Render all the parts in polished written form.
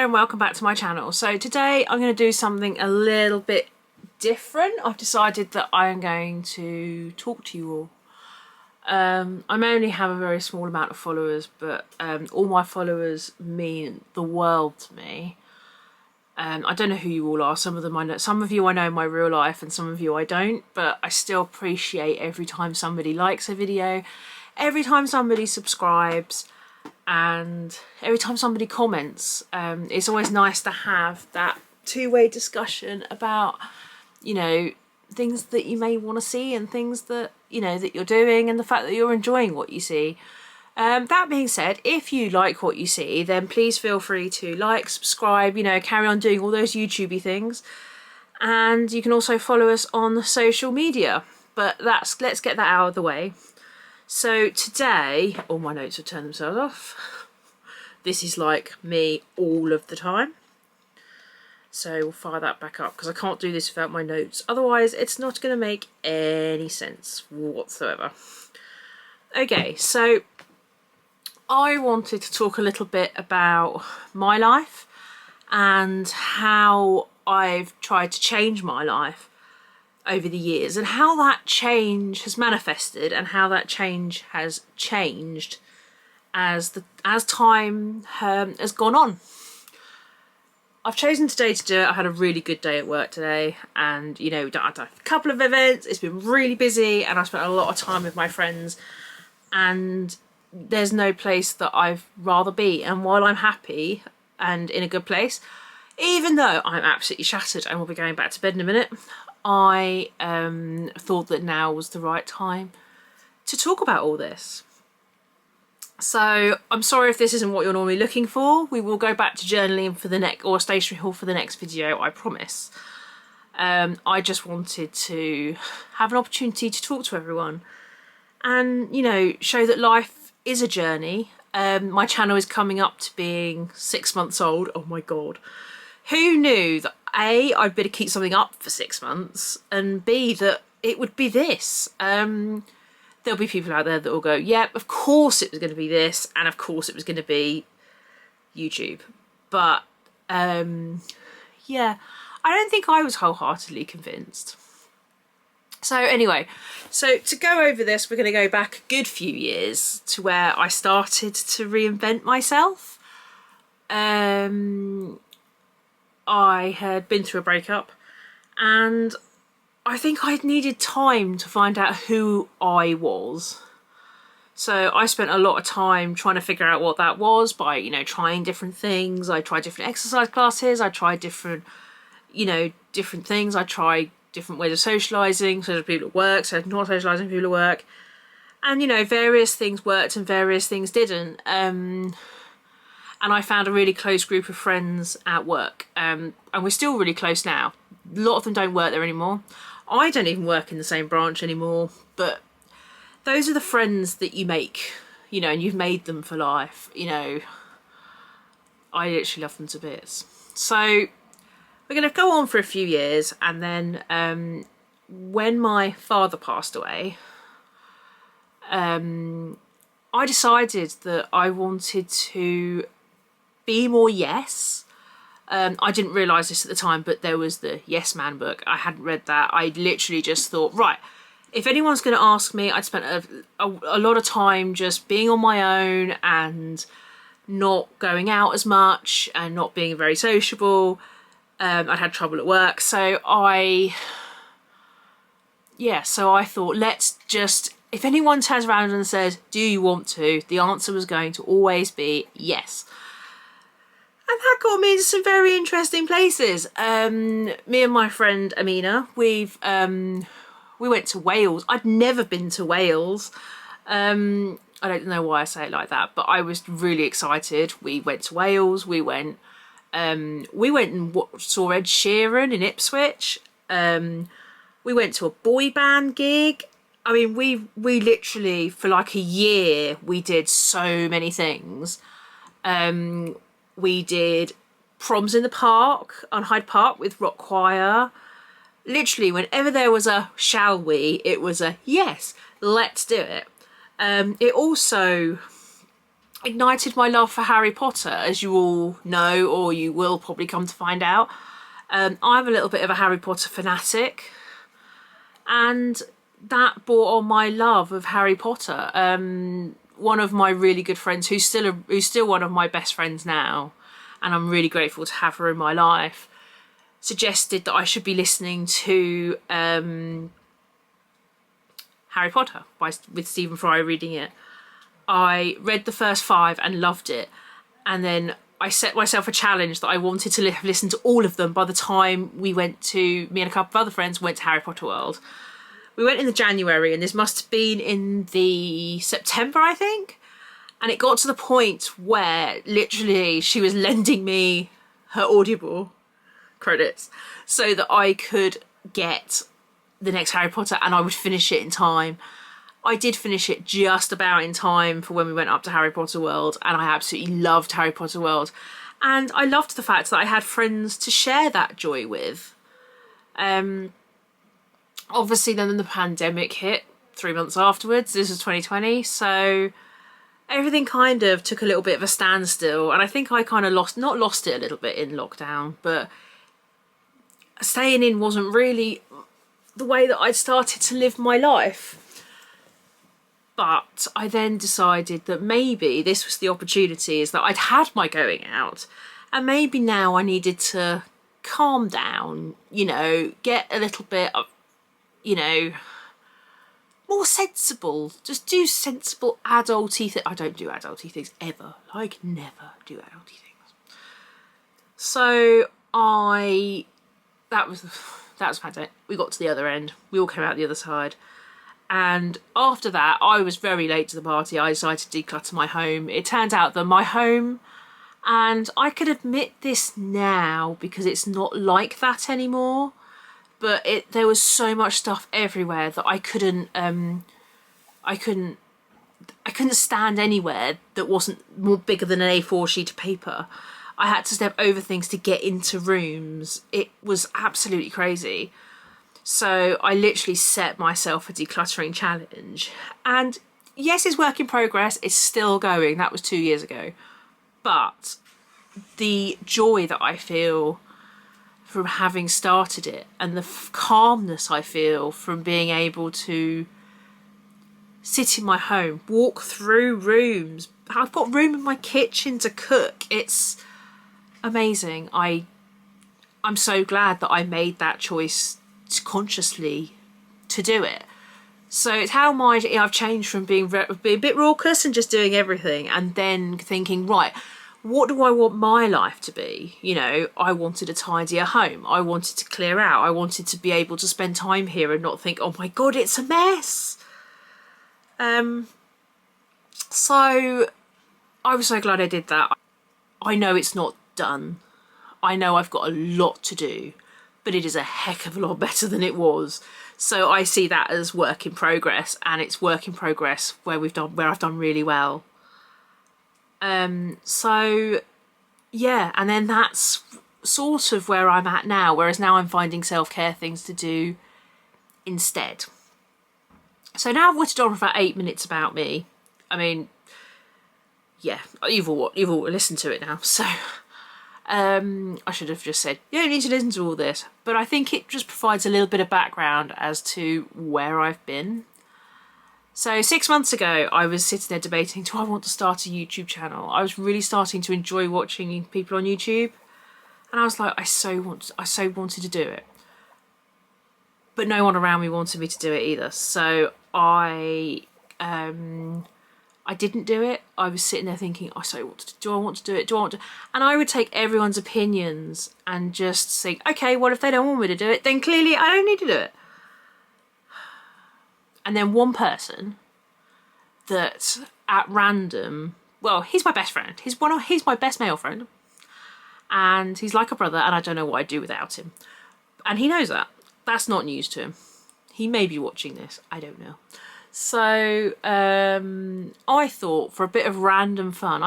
there and welcome back to my channel. So today I'm going to do something a little bit different. I've decided that I am going to talk to you all. I may only have a very small amount of followers, but all my followers mean the world to me. I don't know who you all are. Some of them I know, some of you I know in my real life and some of you I don't, but I still appreciate every time somebody likes a video, every time somebody subscribes, and every time somebody comments. It's always nice to have that two-way discussion about, you know, things that you may want to see and things that, you know, that you're doing and the fact that you're enjoying what you see. That being said, if you like what you see, then please feel free to like, subscribe, you know, carry on doing all those YouTubey things. And you can also follow us on social media. But let's get that out of the way. So today, all my notes have turned themselves off. This is like me all of the time. So we'll fire that back up because I can't do this without my notes. Otherwise, it's not going to make any sense whatsoever. Okay, so I wanted to talk a little bit about my life and how I've tried to change my life over the years and how that change has manifested and how that change has changed as time has gone on. I've chosen today to do it. I had a really good day at work today, and you know, I've done a couple of events. It's been really busy and I spent a lot of time with my friends, and there's no place that I'd rather be. And while I'm happy and in a good place, even though I'm absolutely shattered and will be going back to bed in a minute, I thought that now was the right time to talk about all this. So I'm sorry if this isn't what you're normally looking for. We will go back to journaling for the next, or stationery haul for the next video, I promise. I just wanted to have an opportunity to talk to everyone and, you know, show that life is a journey. My channel is coming up to being 6 months old. Oh my God. Who knew that A, I'd better keep something up for 6 months, and B, that it would be this. There'll be people out there that will go, yep, of course it was going to be this, and of course it was going to be YouTube. But yeah, I don't think I was wholeheartedly convinced. So anyway, so to go over this, we're going to go back a good few years to where I started to reinvent myself. I had been through a breakup, and I think I needed time to find out who I was. So I spent a lot of time trying to figure out what that was by, you know, trying different things. I tried different exercise classes. I tried different, you know, different things. I tried different ways of socialising, so people at work, so not socialising people at work. And, you know, various things worked and various things didn't. And I found a really close group of friends at work. And we're still really close now. A lot of them don't work there anymore. I don't even work in the same branch anymore. But those are the friends that you make, you know, and you've made them for life. You know, I literally love them to bits. So we're going to go on for a few years. And then when my father passed away, I decided that I wanted to be more yes. I didn't realise this at the time, but there was the Yes Man book. I hadn't read that. I literally just thought, right, if anyone's going to ask me, I'd spent a lot of time just being on my own and not going out as much and not being very sociable. I'd had trouble at work. So I thought, let's just, if anyone turns around and says, do you want to? The answer was going to always be yes. And that got me into some very interesting places. Me and my friend Amina, we went to Wales. I'd never been to Wales. I don't know why I say it like that, but I was really excited. We went to Wales. We went and saw Ed Sheeran in Ipswich. We went to a boy band gig. I mean, we literally, for like a year, we did so many things. We did proms in the park, on Hyde Park with rock choir. Literally, whenever there was a shall we, it was a yes, let's do it. It also ignited my love for Harry Potter, as you all know, or you will probably come to find out. I'm a little bit of a Harry Potter fanatic, and that brought on my love of Harry Potter. One of my really good friends, who's still one of my best friends now, and I'm really grateful to have her in my life, suggested that I should be listening to Harry Potter with Stephen Fry reading it. I read the first 5 and loved it, and then I set myself a challenge that I wanted to listen to all of them by the time me and a couple of other friends went to Harry Potter World. We went in the January, and this must have been in the September, I think. And it got to the point where literally she was lending me her Audible credits so that I could get the next Harry Potter, and I would finish it in time. I did finish it just about in time for when we went up to Harry Potter World, and I absolutely loved Harry Potter World. And I loved the fact that I had friends to share that joy with. Obviously then the pandemic hit 3 months afterwards. This was 2020, so everything kind of took a little bit of a standstill, and I think I kind of not lost it a little bit in lockdown, but staying in wasn't really the way that I'd started to live my life. But I then decided that maybe this was the opportunity, is that I'd had my going out, and maybe now I needed to calm down, you know, get a little bit of, you know, more sensible, just do sensible adulty things. I don't do adulty things ever, like never do adulty things. So that was fantastic. We got to the other end, we all came out the other side. And after that, I was very late to the party. I decided to declutter my home. It turned out that my home, and I could admit this now because it's not like that anymore, but there was so much stuff everywhere that I couldn't stand anywhere that wasn't more bigger than an A4 sheet of paper. I had to step over things to get into rooms. It was absolutely crazy. So I literally set myself a decluttering challenge. And yes, it's work in progress. It's still going. That was 2 years ago. But the joy that I feel from having started it, and the calmness I feel from being able to sit in my home, walk through rooms. I've got room in my kitchen to cook. It's amazing. I'm so glad that I made that choice consciously to do it. So it's how I've changed from being a bit raucous and just doing everything, and then thinking, right, what do I want my life to be? You know, I wanted a tidier home. I wanted to clear out. I wanted to be able to spend time here and not think, oh my God, it's a mess. So I was so glad I did that. I know it's not done. I know I've got a lot to do, but it is a heck of a lot better than it was. So I see that as work in progress, and it's work in progress where I've done really well. So yeah, and then that's sort of where I'm at now, whereas now I'm finding self-care things to do instead. So now I've whittled on for about 8 minutes about me. I mean, yeah, you've all listened to it now, so I should have just said, you don't need to listen to all this, but I think it just provides a little bit of background as to where I've been. So 6 months ago, I was sitting there debating, do I want to start a YouTube channel? I was really starting to enjoy watching people on YouTube, and I was like, I so wanted to do it. But no one around me wanted me to do it either, so I didn't do it. I was sitting there thinking, do I want to do it? And I would take everyone's opinions and just think, okay, well, if they don't want me to do it, then clearly I don't need to do it. And then one person that at random, well, he's my best friend. He's my best male friend, and he's like a brother, and I don't know what I'd do without him. And he knows that. That's not news to him. He may be watching this. I don't know. So I thought, for a bit of random fun,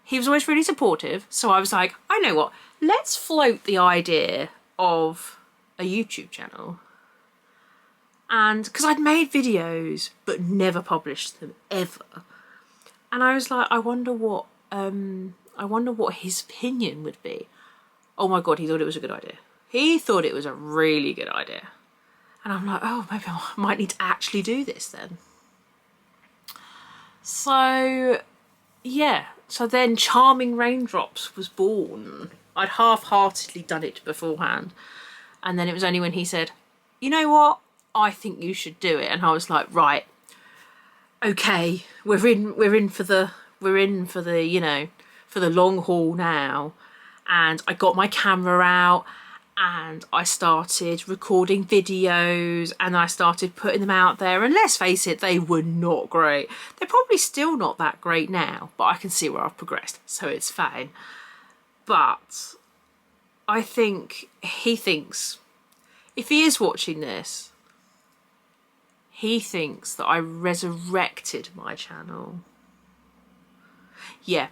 he was always really supportive, so I was like, I know what, let's float the idea of a YouTube channel. And because I'd made videos but never published them ever, And I was like, I wonder what his opinion would be. Oh my God, he thought it was a good idea. He thought it was a really good idea. And I'm like, oh, maybe I might need to actually do this then. So, yeah. So then Charming Raindrops was born. I'd half-heartedly done it beforehand. And then it was only when he said, you know what? I think you should do it. And I was like, right, okay, we're in for the, you know, for the long haul now. And I got my camera out and I started recording videos and I started putting them out there. And let's face it, they were not great. They're probably still not that great now, but I can see where I've progressed, so it's fine. But I think he thinks, if he is watching this, he thinks that I resurrected my channel. Yeah.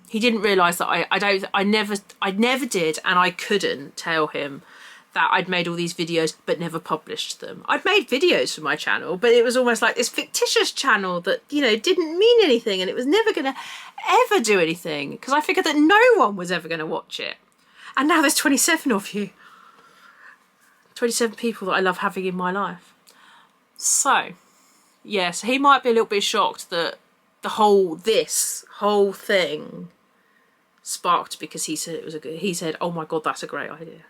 He didn't realise that I never did, and I couldn't tell him that I'd made all these videos but never published them. I'd made videos for my channel, but it was almost like this fictitious channel that, you know, didn't mean anything, and it was never going to ever do anything because I figured that no one was ever going to watch it. And now there's 27 of you. 27 people that I love having in my life. So, yes, he might be a little bit shocked that this whole thing sparked because he said it was he said, oh my God, that's a great idea.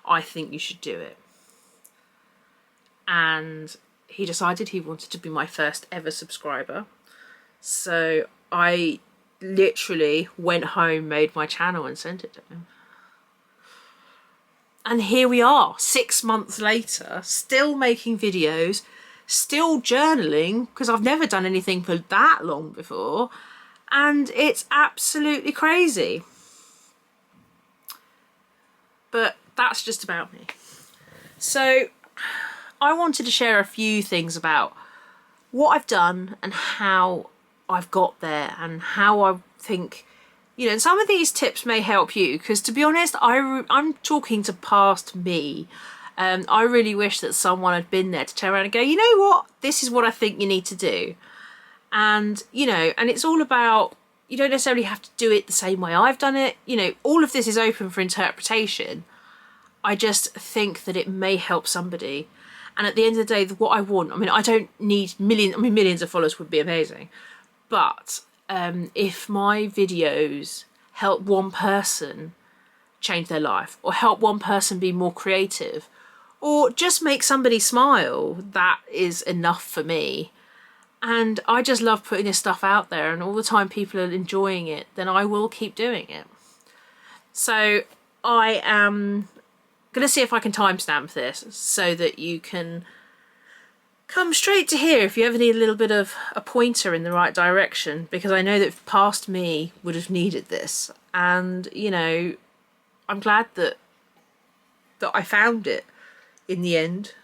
I think you should do it. And he decided he wanted to be my first ever subscriber. So I literally went home, made my channel and sent it to him. And here we are, 6 months later, still making videos, still journaling, because I've never done anything for that long before. And it's absolutely crazy. But that's just about me. So I wanted to share a few things about what I've done and how I've got there and how I think, you know, and some of these tips may help you, because to be honest, I'm talking to past me. I really wish that someone had been there to turn around and go, you know what, this is what I think you need to do. And, you know, and it's all about, you don't necessarily have to do it the same way I've done it. You know, all of this is open for interpretation. I just think that it may help somebody. And at the end of the day, what I want, I mean, I don't need millions of followers would be amazing. But if my videos help one person change their life, or help one person be more creative, or just make somebody smile, that is enough for me. And I just love putting this stuff out there, and all the time people are enjoying it, then I will keep doing it. So I am going to see if I can timestamp this so that you can come straight to here if you ever need a little bit of a pointer in the right direction, because I know that past me would have needed this. And, you know, I'm glad that I found it in the end.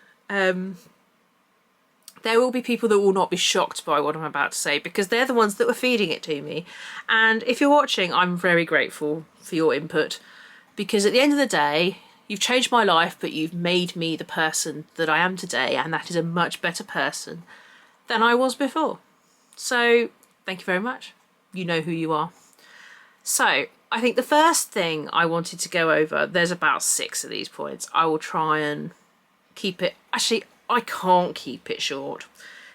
There will be people that will not be shocked by what I'm about to say, because they're the ones that were feeding it to me. And if you're watching, I'm very grateful for your input, because at the end of the day, you've changed my life, but you've made me the person that I am today, and that is a much better person than I was before. So thank you very much. You know who you are. So I think the first thing I wanted to go over, there's about 6 of these points. I will try and keep it, actually I can't keep it short.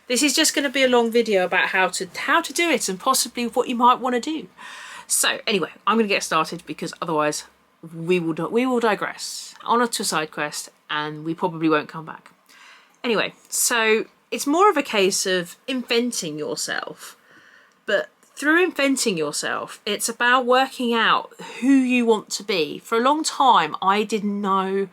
This is just going to be a long video about how to do it and possibly what you might want to do. So anyway, I'm going to get started, because otherwise we will digress on to a side quest and we probably won't come back. Anyway, so it's more of a case of inventing yourself, but through inventing yourself, it's about working out who you want to be. For a long time, I didn't know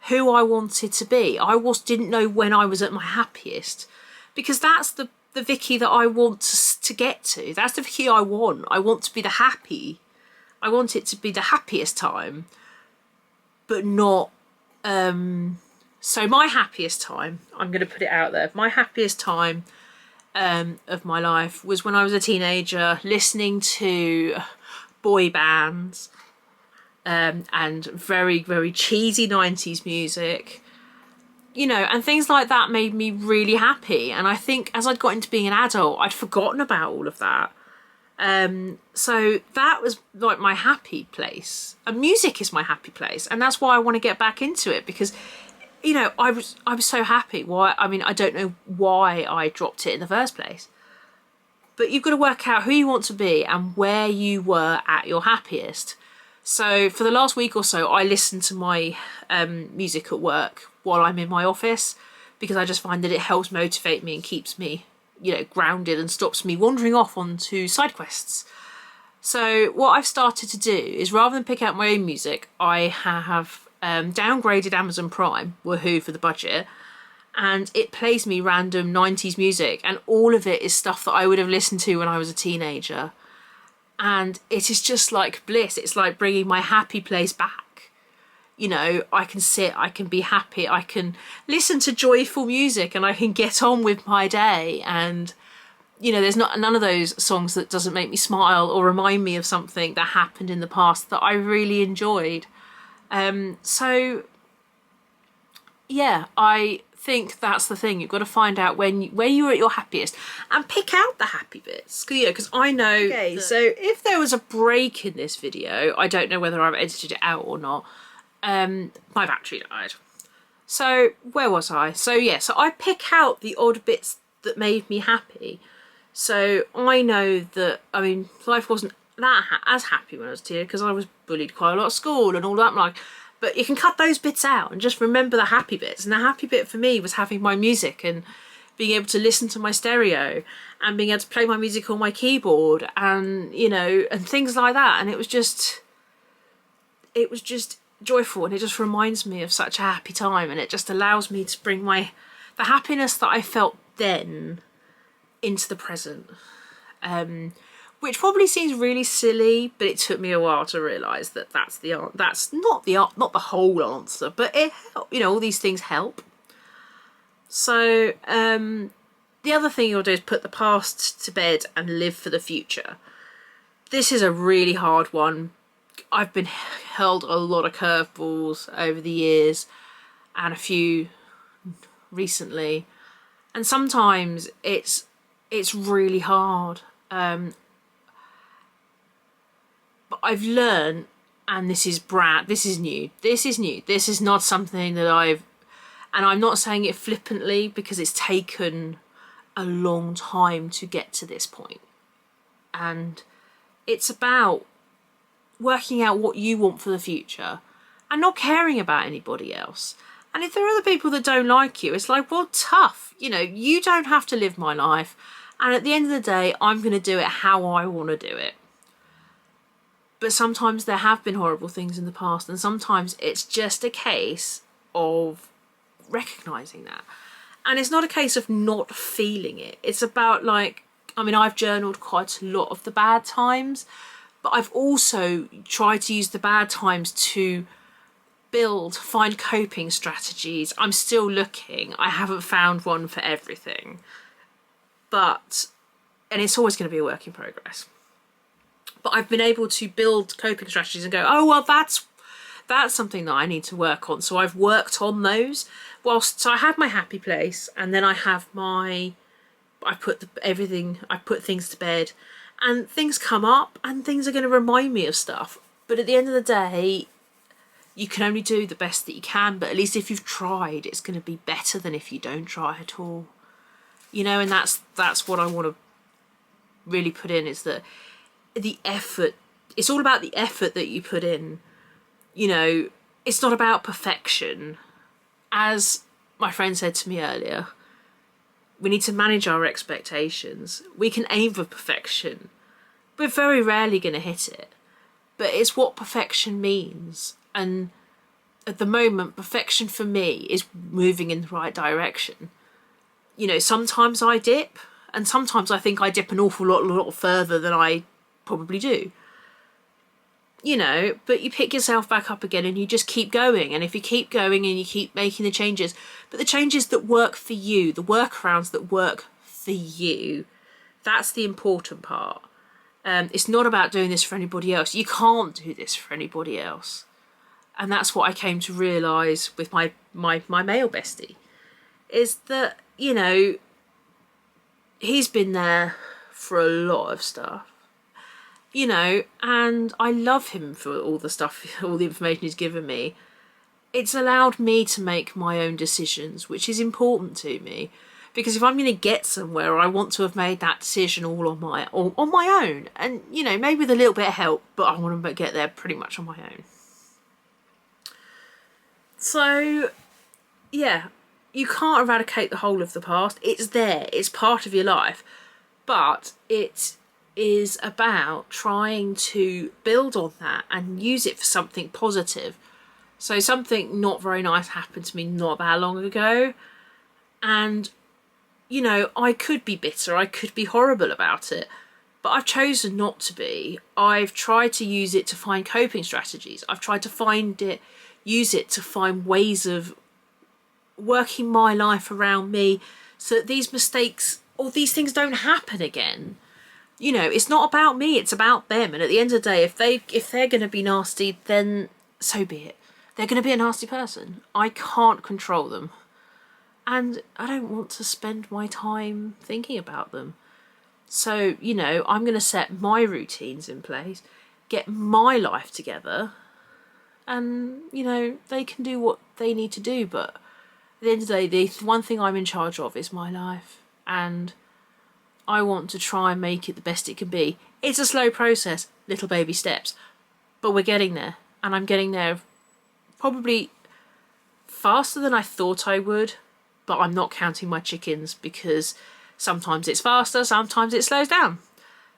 who I wanted to be. Didn't know when I was at my happiest, because that's the Vicky that I want to get to. That's the Vicky I want. I want to be I want it to be the happiest time, but not, so my happiest time, I'm going to put it out there, my happiest time of my life was when I was a teenager, listening to boy bands, and very, very cheesy 90s music, you know, and things like that made me really happy. And I think as I'd got into being an adult, I'd forgotten about all of that. So that was like my happy place, and music is my happy place, and that's why I want to get back into it, because you know I was so happy. I don't know why I dropped it in the first place, but you've got to work out who you want to be and where you were at your happiest. So for the last week or so, I listen to my music at work while I'm in my office, because I just find that it helps motivate me and keeps me, you know, grounded, and stops me wandering off onto side quests. So what I've started to do is, rather than pick out my own music, I have downgraded Amazon Prime, woohoo for the budget, and it plays me random 90s music, and all of it is stuff that I would have listened to when I was a teenager. And it is just like bliss. It's like bringing my happy place back. You know, I can sit, I can be happy, I can listen to joyful music, and I can get on with my day. And, you know, there's none of those songs that doesn't make me smile or remind me of something that happened in the past that I really enjoyed. So, yeah, I think that's the thing. You've got to find out where you're at your happiest and pick out the happy bits, because I know. Okay, so if there was a break in this video, I don't know whether I've edited it out or not. My battery died. So where was I? So yeah, so I pick out the odd bits that made me happy. So I know that, I mean, life wasn't that as happy when I was a teenager, because I was bullied quite a lot at school and all that, like. But you can cut those bits out and just remember the happy bits. And the happy bit for me was having my music and being able to listen to my stereo and being able to play my music on my keyboard, and, you know, and things like that. And it was just joyful, and it just reminds me of such a happy time, and it just allows me to bring the happiness that I felt then into the present. Which probably seems really silly, but it took me a while to realise that that's not the whole answer, but it, you know, all these things help. So the other thing you'll do is put the past to bed and live for the future. This is a really hard one. I've been held a lot of curveballs over the years, and a few recently, and sometimes it's really hard. But I've learned, and this is new. This is not something that and I'm not saying it flippantly, because it's taken a long time to get to this point. And it's about working out what you want for the future and not caring about anybody else. And if there are other people that don't like you, it's like, well, tough. You know, you don't have to live my life. And at the end of the day, I'm going to do it how I want to do it. But sometimes there have been horrible things in the past, and sometimes it's just a case of recognising that. And it's not a case of not feeling it. It's about, like, I mean, I've journaled quite a lot of the bad times, but I've also tried to use the bad times to find coping strategies. I'm still looking. I haven't found one for everything. And it's always going to be a work in progress. But I've been able to build coping strategies and go, oh, well, that's something that I need to work on. So I've worked on those. So I have my happy place, and then I have I put things to bed, and things come up, and things are going to remind me of stuff. But at the end of the day, you can only do the best that you can. But at least if you've tried, it's going to be better than if you don't try at all. You know, and that's what I want to really put in, is that the effort, it's all about the effort that you put in. You know, it's not about perfection. As my friend said to me earlier, we need to manage our expectations. We can aim for perfection. We're very rarely going to hit it. But it's what perfection means. And at the moment, perfection for me is moving in the right direction. You know, sometimes I dip, and sometimes I think I dip an awful lot further than I probably do. You know, but you pick yourself back up again and you just keep going. And if you keep going and you keep making the changes, but the changes that work for you, the workarounds that work for you, that's the important part. It's not about doing this for anybody else. You can't do this for anybody else. And that's what I came to realise with my male bestie, is that, you know, he's been there for a lot of stuff. you know, and I love him for all the stuff, all the information he's given me. It's allowed me to make my own decisions, which is important to me. Because if I'm going to get somewhere, I want to have made that decision all on my own. And, you know, maybe with a little bit of help, but I want to get there pretty much on my own. So, yeah, you can't eradicate the whole of the past. It's there. It's part of your life. But it is about trying to build on that and use it for something positive. So something not very nice happened to me not that long ago. And, you know, I could be bitter. I could be horrible about it. But I've chosen not to be. I've tried to use it to find coping strategies. I've tried to use it to find ways of working my life around me so that these mistakes or these things don't happen again. You know, it's not about me, it's about them. And at the end of the day, if they're going to be nasty, then so be it. They're going to be a nasty person. I can't control them. And I don't want to spend my time thinking about them. So, you know, I'm going to set my routines in place, get my life together, and, you know, they can do what they need to do. But at the end of the day, the one thing I'm in charge of is my life. And I want to try and make it the best it can be. It's a slow process, little baby steps, but we're getting there. And I'm getting there probably faster than I thought I would, but I'm not counting my chickens because sometimes it's faster, sometimes it slows down.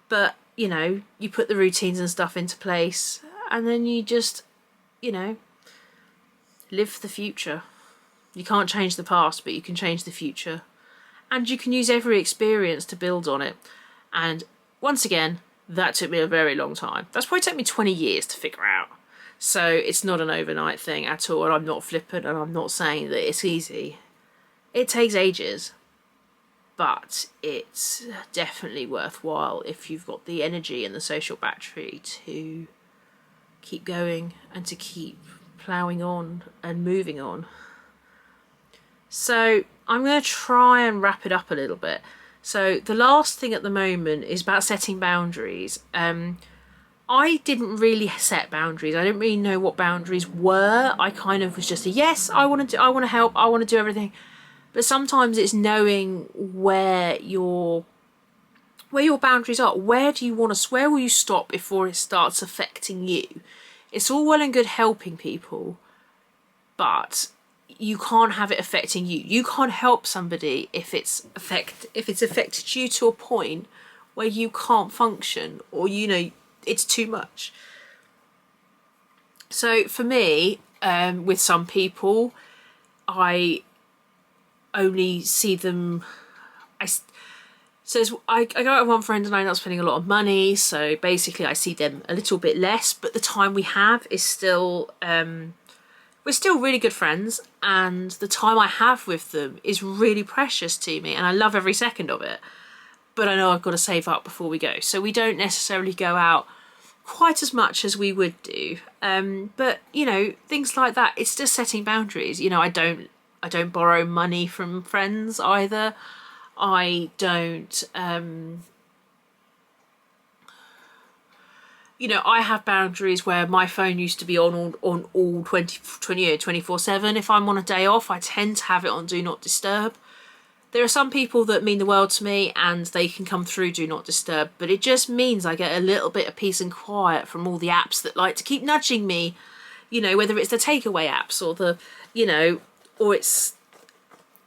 But, you know, you put the routines and stuff into place and then you just, you know, live for the future. You can't change the past, but you can change the future. And you can use every experience to build on it. And once again, that took me a very long time. That's probably taken me 20 years to figure out. So it's not an overnight thing at all. And I'm not flippant and I'm not saying that it's easy. It takes ages. But it's definitely worthwhile if you've got the energy and the social battery to keep going and to keep ploughing on and moving on. So I'm going to try and wrap it up a little bit. So the last thing at the moment is about setting boundaries. I didn't really set boundaries. I didn't really know what boundaries were. I kind of was just a yes, I want to help, I want to do everything. But sometimes it's knowing where your boundaries are. Where will you stop before it starts affecting you? It's all well and good helping people, but you can't have it affecting you. You can't help somebody if it's affected you to a point where you can't function, or, you know, it's too much. So for me, with some people, I only see them. I go out with one friend and I end up spending a lot of money. So basically, I see them a little bit less, but the time we have is still. We're still really good friends, and the time I have with them is really precious to me, and I love every second of it. But I know I've got to save up before we go, so we don't necessarily go out quite as much as we would do. But, you know, things like that, it's just setting boundaries. You know, I don't borrow money from friends either. I don't, you know, I have boundaries where my phone used to be on all 24/7. If I'm on a day off, I tend to have it on Do Not Disturb. There are some people that mean the world to me and they can come through Do Not Disturb, but it just means I get a little bit of peace and quiet from all the apps that like to keep nudging me, you know, whether it's the takeaway apps or the, you know, or it's,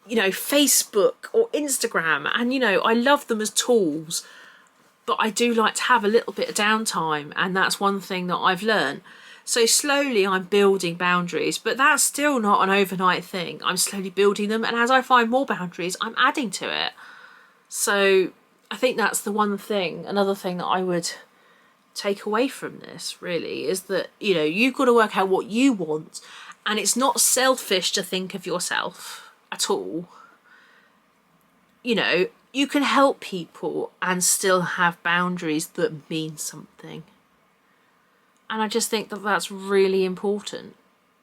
you know, Facebook or Instagram. And, you know, I love them as tools, but I do like to have a little bit of downtime, and that's one thing that I've learned. So slowly I'm building boundaries, but that's still not an overnight thing. I'm slowly building them, and as I find more boundaries, I'm adding to it. So I think that's the one thing. Another thing that I would take away from this really is that, you know, you've got to work out what you want, and it's not selfish to think of yourself at all. You know, you can help people and still have boundaries that mean something. And I just think that that's really important,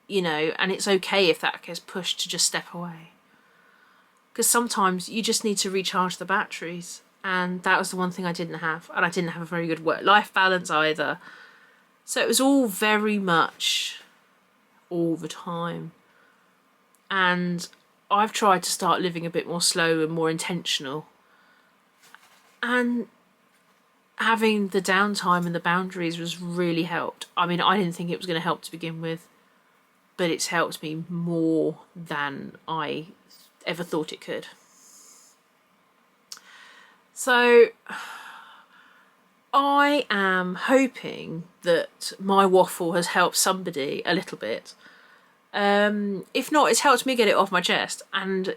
you know, and it's okay if that gets pushed to just step away. Because sometimes you just need to recharge the batteries. and that was the one thing I didn't have, and I didn't have a very good work-life balance either. So it was all very much all the time. And I've tried to start living a bit more slow and more intentional. And having the downtime and the boundaries was really helped. I mean, I didn't think it was going to help to begin with, but it's helped me more than I ever thought it could. So I am hoping that my waffle has helped somebody a little bit. If not, it's helped me get it off my chest, and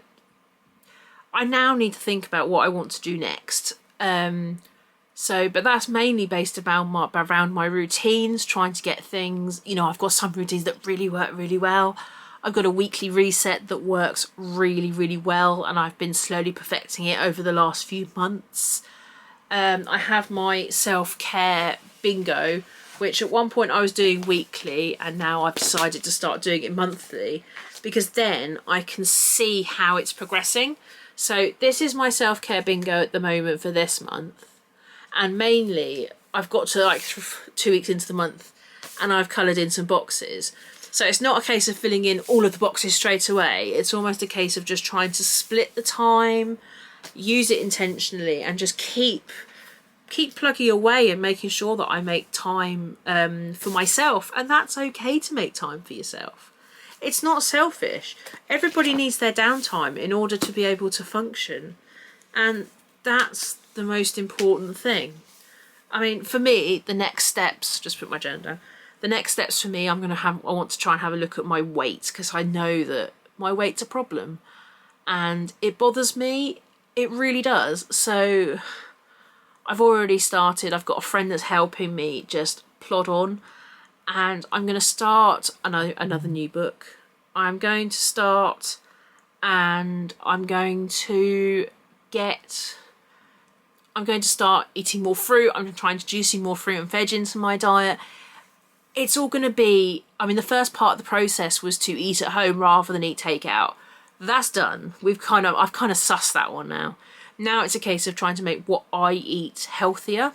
I now need to think about what I want to do next. But that's mainly based around my routines, trying to get things, you know, I've got some routines that really work really well. I've got a weekly reset that works really, really well, and I've been slowly perfecting it over the last few months. I have my self-care bingo, which at one point I was doing weekly, and now I've decided to start doing it monthly, because then I can see how it's progressing. So this is my self-care bingo at the moment for this month. And mainly I've got to like 2 weeks into the month, and I've coloured in some boxes. So it's not a case of filling in all of the boxes straight away. It's almost a case of just trying to split the time, use it intentionally, and just keep plugging away and making sure that I make time for myself. And that's okay to make time for yourself. It's not selfish. Everybody needs their downtime in order to be able to function. And that's the most important thing. I mean, for me, the next steps, just put my journal down. The next steps for me, I want to try and have a look at my weight, because I know that my weight's a problem and it bothers me. It really does. So I've already started. I've got a friend that's helping me just plod on, and I'm going to start another new book. I'm going to start, and I'm going to start eating more fruit. I'm trying to introducing more fruit and veg into my diet. It's all going to be, I mean, the first part of the process was to eat at home rather than eat takeout. That's done. I've kind of sussed that one now. Now it's a case of trying to make what I eat healthier.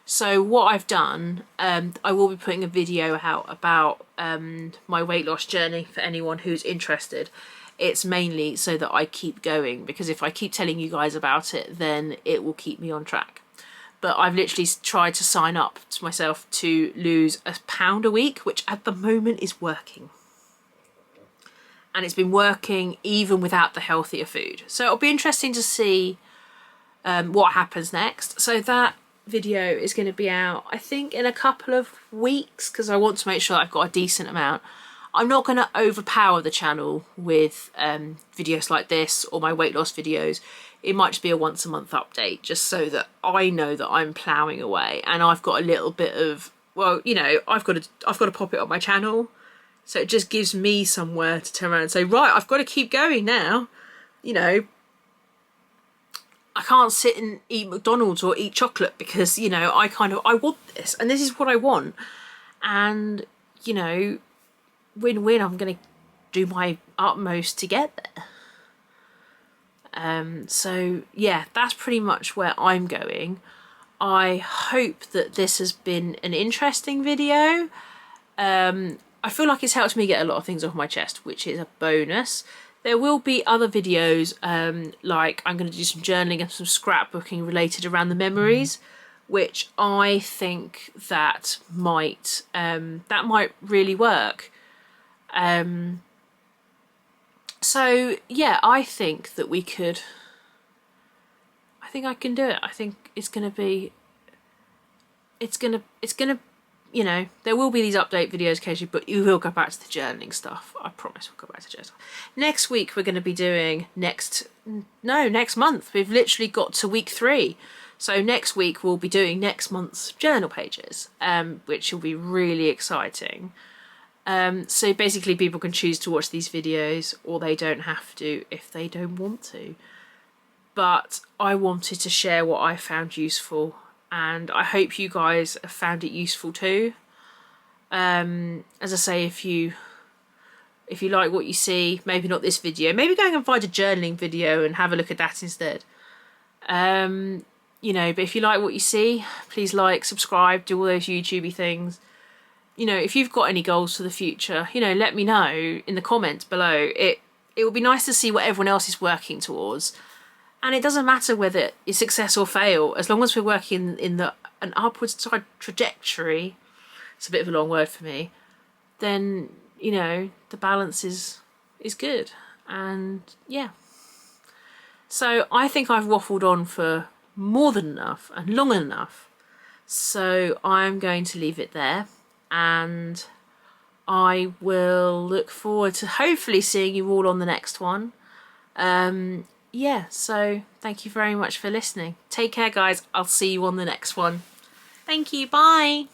So what I've done, I will be putting a video out about my weight loss journey for anyone who's interested. It's mainly so that I keep going, because if I keep telling you guys about it, then it will keep me on track. But I've literally tried to sign up to myself to lose £1 a week, which at the moment is working. And it's been working even without the healthier food. So it'll be interesting to see what happens next. So that video is going to be out, I think, in a couple of weeks, because I want to make sure I've got a decent amount. I'm not going to overpower the channel with videos like this or my weight loss videos. It might just be a once a month update, just so that I know that I'm ploughing away, and I've got a little bit of, well, you know, I've got to pop it on my channel, so it just gives me somewhere to turn around and say, right, I've got to keep going now. You know, I can't sit and eat McDonald's or eat chocolate, because, you know, I want this, and this is what I want, and, you know, win-win. I'm going to do my utmost to get there. So yeah, that's pretty much where I'm going. I hope that this has been an interesting video. I feel like it's helped me get a lot of things off my chest, which is a bonus. There will be other videos, like I'm going to do some journaling and some scrapbooking related around the memories, which I think that might really work. So yeah, I think that we could, I think I can do it. I think it's gonna, you know, there will be these update videos occasionally, but you will go back to the journaling stuff. I promise we'll go back to journaling stuff. Next week we're going to be doing next month. We've literally got to week 3. So next week we'll be doing next month's journal pages, which will be really exciting. So basically people can choose to watch these videos, or they don't have to if they don't want to. But I wanted to share what I found useful, and I hope you guys have found it useful too. As I say, if you like what you see, maybe not this video, maybe go and find a journaling video and have a look at that instead. you know, but if you like what you see, please like, subscribe, do all those YouTubey things. You know, if you've got any goals for the future, you know, let me know in the comments below. It would be nice to see what everyone else is working towards. And it doesn't matter whether it's success or fail, as long as we're working in an upwards trajectory, it's a bit of a long word for me, then, you know, the balance is good. And yeah. So I think I've waffled on for more than enough and long enough. So I'm going to leave it there, and I will look forward to hopefully seeing you all on the next one. Yeah, so thank you very much for listening. Take care, guys. I'll see you on the next one. Thank you. Bye.